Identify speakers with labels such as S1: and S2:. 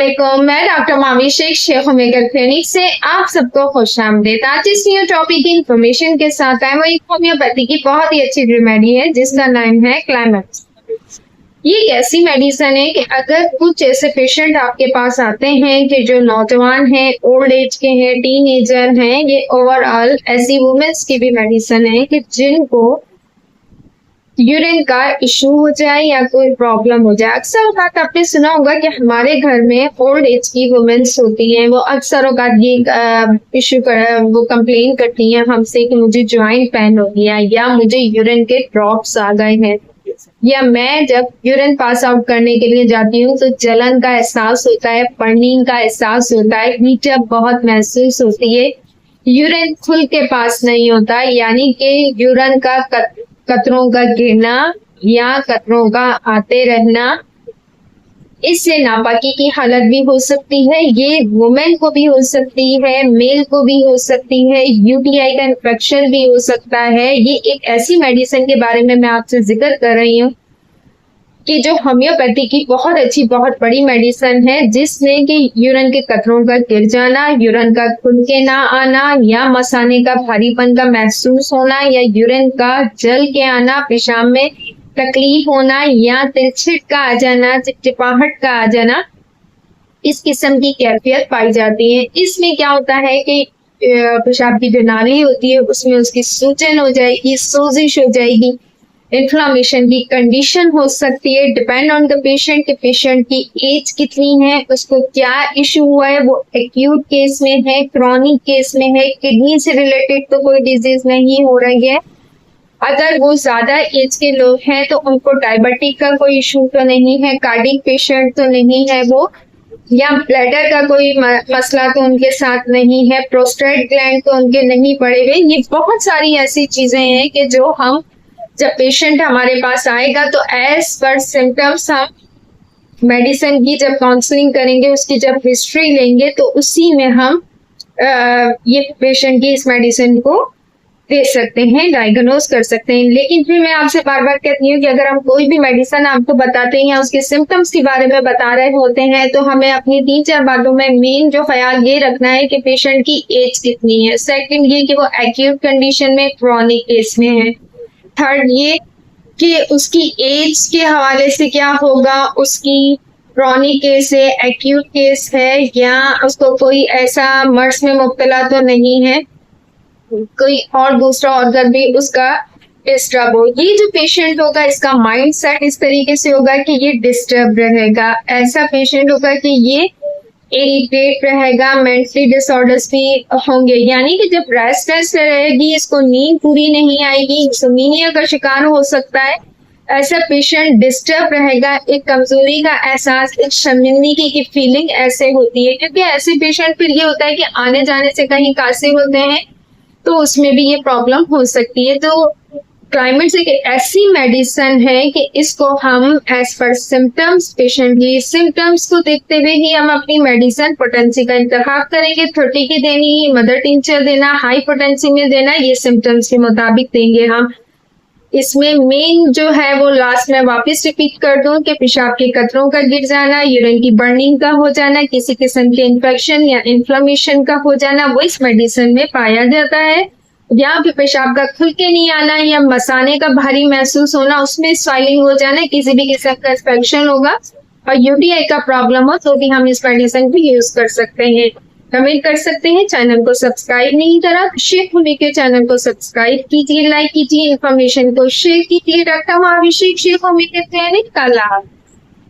S1: अस्सलामुअलैकुम, मैं doctor Mavi Sheikh homeopath clinic से आप सबको खुशामदीद। आज इस न्यू टॉपिक की इंफॉर्मेशन के साथ आए वो एक होम्योपैथी की बहुत ही अच्छी रेमेडी है जिसका नाम है क्लाइमैक्स। ये एक ऐसी मेडिसिन है कि अगर कुछ ऐसे पेशेंट आपके पास आते हैं कि जो नौजवान हैं, ओल्ड एज के हैं, टीनेजर हैं, ये ओवरऑल ऐसी वुमेन्स की भी मेडिसिन है कि जिनको यूरिन का इशू हो जाए या कोई प्रॉब्लम हो जाए। अक्सर औकात आपने सुना होगा कि हमारे घर में ओल्ड एज की वुमेन्स होती हैं, वो अक्सर औकात ये इशू वो कंप्लेन करती हैं हमसे कि मुझे ज्वाइंट पेन हो गया या मुझे यूरिन के ड्रॉप्स आ गए हैं, या मैं जब यूरिन पास आउट करने के लिए जाती हूँ तो जलन का एहसास होता है, बर्निंग का एहसास होता है, हीटअप बहुत महसूस होती है, यूरिन खुल के पास नहीं होता, यानी कि यूरिन का कतरों का गिरना या कतरों का आते रहना, इससे नापाकी की हालत भी हो सकती है। ये वुमेन को भी हो सकती है, मेल को भी हो सकती है, यूटीआई का इन्फेक्शन भी हो सकता है। ये एक ऐसी मेडिसिन के बारे में मैं आपसे जिक्र कर रही हूँ कि जो होम्योपैथी की बहुत अच्छी, बहुत बड़ी मेडिसिन है, जिसमें कि यूरिन के कतरों का गिर जाना, यूरिन का खुल के ना आना, या मसाने का भारीपन का महसूस होना, या यूरिन का जल के आना, पेशाब में तकलीफ होना, या तिलछिट का आ जाना, चिपचिपाहट का आ जाना, इस किस्म की कैफियत पाई जाती है। इसमें क्या होता है कि पेशाब की जो नाली होती है उसमें उसकी सूजन हो जाएगी, सोजिश हो जाएगी, इन्फ्लामेशन की कंडीशन हो सकती है। डिपेंड ऑन द पेशेंट, के पेशेंट की एज कितनी है, उसको क्या इशू हुआ है, वो एक्यूट केस में है, क्रॉनिक केस में है, किडनी से रिलेटेड तो कोई डिजीज नहीं हो रही है। अगर वो ज्यादा एज के लोग हैं तो उनको डायबिटिक का कोई इशू तो नहीं है, कार्डिक पेशेंट तो नहीं है वो, या ब्लैडर का कोई मसला तो उनके साथ नहीं है, प्रोस्टेट ग्लैंड तो उनके नहीं पड़े हुए। ये बहुत सारी ऐसी चीजें हैं कि जो हम जब पेशेंट हमारे पास आएगा तो एज पर सिम्टम्स हम मेडिसिन की जब काउंसलिंग करेंगे, उसकी जब हिस्ट्री लेंगे तो उसी में हम ये पेशेंट की इस मेडिसिन को दे सकते हैं, डायग्नोज कर सकते हैं। लेकिन फिर मैं आपसे बार बार कहती हूँ कि अगर हम कोई भी मेडिसिन आपको बताते हैं या उसके सिम्टम्स के बारे में बता रहे होते हैं तो हमें अपनी 3-4 बातों में मेन जो ख्याल ये रखना है कि पेशेंट की एज कितनी है, सेकंड ये कि वो एक्यूट कंडीशन में, क्रॉनिक केस में है, थर्ड ये कि उसकी एज के हवाले से क्या होगा, उसकी क्रॉनिक केस है, एक्यूट केस है, या उसको कोई ऐसा मर्ज में मुब्तला तो नहीं है, कोई और दूसरा ऑर्गन भी उसका डिस्टर्ब हो। ये जो पेशेंट होगा इसका माइंड सेट इस तरीके से होगा कि ये डिस्टर्ब रहेगा, ऐसा पेशेंट होगा कि ये इरिटेट रहेगा, मेंटली डिसऑर्डर्स भी होंगे, यानी कि जब रेस्टलेस रहेगी, इसको नींद पूरी नहीं आएगी, इंसोम्निया का शिकार हो सकता है, ऐसा पेशेंट डिस्टर्ब रहेगा, एक कमजोरी का एहसास, एक शर्मिंदगी की फीलिंग ऐसे होती है। क्योंकि ऐसे पेशेंट फिर ये होता है कि आने जाने से कहीं कासे होते हैं तो उसमें भी ये प्रॉब्लम हो सकती है। तो क्लाइमेक्स एक ऐसी मेडिसिन है कि इसको हम एज पर सिम्टम्स, पेशेंट की सिम्टम्स को देखते हुए ही हम अपनी मेडिसिन पोटेंसी का इंतखाब करेंगे। 30 की देनी, मदर टिंचर देना, हाई पोटेंसी में देना, ये सिम्टम्स के मुताबिक देंगे हम। इसमें मेन जो है वो लास्ट में वापस रिपीट कर दूं कि पेशाब के कतरों का गिर जाना, यूरिन की बर्निंग का हो जाना, किसी किस्म के इन्फेक्शन या इन्फ्लेमेशन का हो जाना, वो इस मेडिसिन में पाया जाता है। या फिर पेशाब का खुल के नहीं आना या मसाने का भारी महसूस होना, उसमें स्वेलिंग हो जाना, किसी भी किस्म का इन्फेक्शन होगा और यूटीआई का प्रॉब्लम हो तो भी हम इस मेडिसिन को यूज कर सकते हैं। कमेंट कर सकते हैं। चैनल को सब्सक्राइब नहीं करा तो शेख होमियो के चैनल को सब्सक्राइब कीजिए, लाइक कीजिए, इन्फॉर्मेशन को शेयर कीजिए। डॉक्टर मावी शेख होमियो के क्लिनिक का लाभ।